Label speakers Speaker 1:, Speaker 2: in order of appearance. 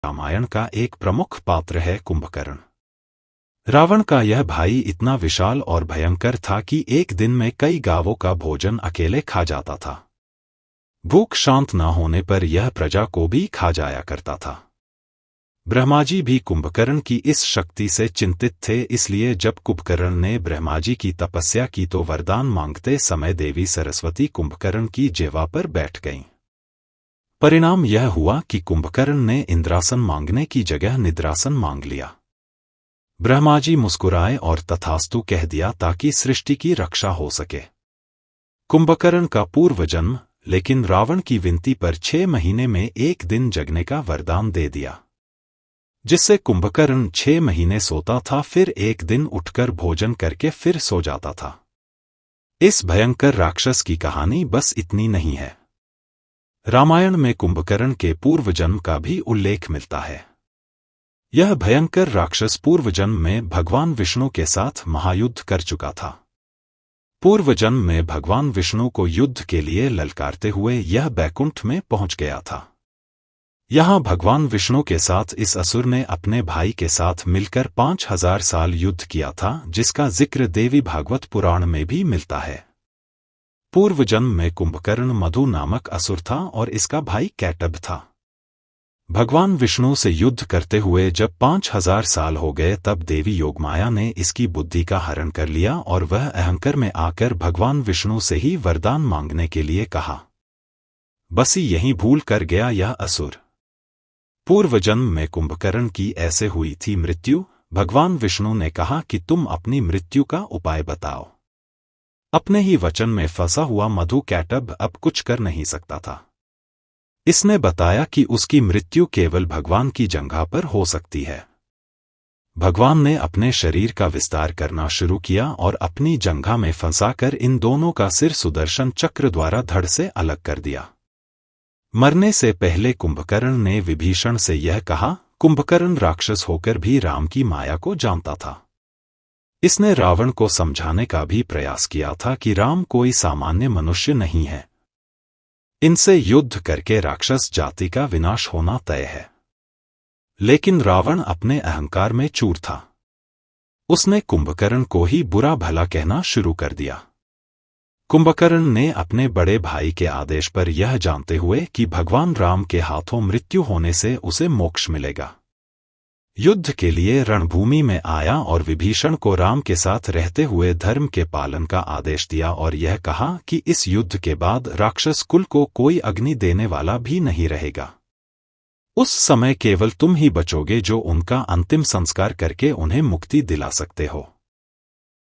Speaker 1: रामायण का एक प्रमुख पात्र है कुंभकर्ण। रावण का यह भाई इतना विशाल और भयंकर था कि एक दिन में कई गांवों का भोजन अकेले खा जाता था। भूख शांत न होने पर यह प्रजा को भी खा जाया करता था। ब्रह्मा जी भी कुंभकर्ण की इस शक्ति से चिंतित थे, इसलिए जब कुंभकर्ण ने ब्रह्मा जी की तपस्या की तो वरदान मांगते समय देवी सरस्वती कुंभकर्ण की जिह्वा पर बैठ गईं। परिणाम यह हुआ कि कुंभकर्ण ने इंद्रासन मांगने की जगह निद्रासन मांग लिया। ब्रह्मा जी मुस्कुराए और तथास्तु कह दिया ताकि सृष्टि की रक्षा हो सके। कुंभकर्ण का पूर्व जन्म लेकिन रावण की विनती पर 6 महीने में एक दिन जगने का वरदान दे दिया, जिससे कुंभकर्ण 6 महीने सोता था, फिर एक दिन उठकर भोजन करके फिर सो जाता था। इस भयंकर राक्षस की कहानी बस इतनी नहीं है। रामायण में कुंभकर्ण के पूर्व जन्म का भी उल्लेख मिलता है। यह भयंकर राक्षस पूर्व जन्म में भगवान विष्णु के साथ महायुद्ध कर चुका था। पूर्व जन्म में भगवान विष्णु को युद्ध के लिए ललकारते हुए यह बैकुंठ में पहुंच गया था। यहाँ भगवान विष्णु के साथ इस असुर ने अपने भाई के साथ मिलकर 5000 साल युद्ध किया था, जिसका जिक्र देवी भागवत पुराण में भी मिलता है। पूर्व जन्म में कुंभकर्ण मधु नामक असुर था और इसका भाई कैटभ था। भगवान विष्णु से युद्ध करते हुए जब 5000 साल हो गए तब देवी योगमाया ने इसकी बुद्धि का हरण कर लिया और वह अहंकार में आकर भगवान विष्णु से ही वरदान मांगने के लिए कहा। बस यहीं भूल कर गया यह असुर। पूर्व जन्म में कुंभकर्ण की ऐसे हुई थी मृत्यु। भगवान विष्णु ने कहा कि तुम अपनी मृत्यु का उपाय बताओ। अपने ही वचन में फंसा हुआ मधु कैटभ अब कुछ कर नहीं सकता था। इसने बताया कि उसकी मृत्यु केवल भगवान की जंघा पर हो सकती है। भगवान ने अपने शरीर का विस्तार करना शुरू किया और अपनी जंघा में फंसाकर इन दोनों का सिर सुदर्शन चक्र द्वारा धड़ से अलग कर दिया। मरने से पहले कुंभकर्ण ने विभीषण से यह कहा। कुंभकर्ण राक्षस होकर भी राम की माया को जानता था। इसने रावण को समझाने का भी प्रयास किया था कि राम कोई सामान्य मनुष्य नहीं है। इनसे युद्ध करके राक्षस जाति का विनाश होना तय है। लेकिन रावण अपने अहंकार में चूर था। उसने कुंभकर्ण को ही बुरा भला कहना शुरू कर दिया। कुंभकर्ण ने अपने बड़े भाई के आदेश पर यह जानते हुए कि भगवान राम के हाथों मृत्यु होने से उसे मोक्ष मिलेगा, युद्ध के लिए रणभूमि में आया और विभीषण को राम के साथ रहते हुए धर्म के पालन का आदेश दिया और यह कहा कि इस युद्ध के बाद राक्षस कुल को कोई अग्नि देने वाला भी नहीं रहेगा। उस समय केवल तुम ही बचोगे जो उनका अंतिम संस्कार करके उन्हें मुक्ति दिला सकते हो।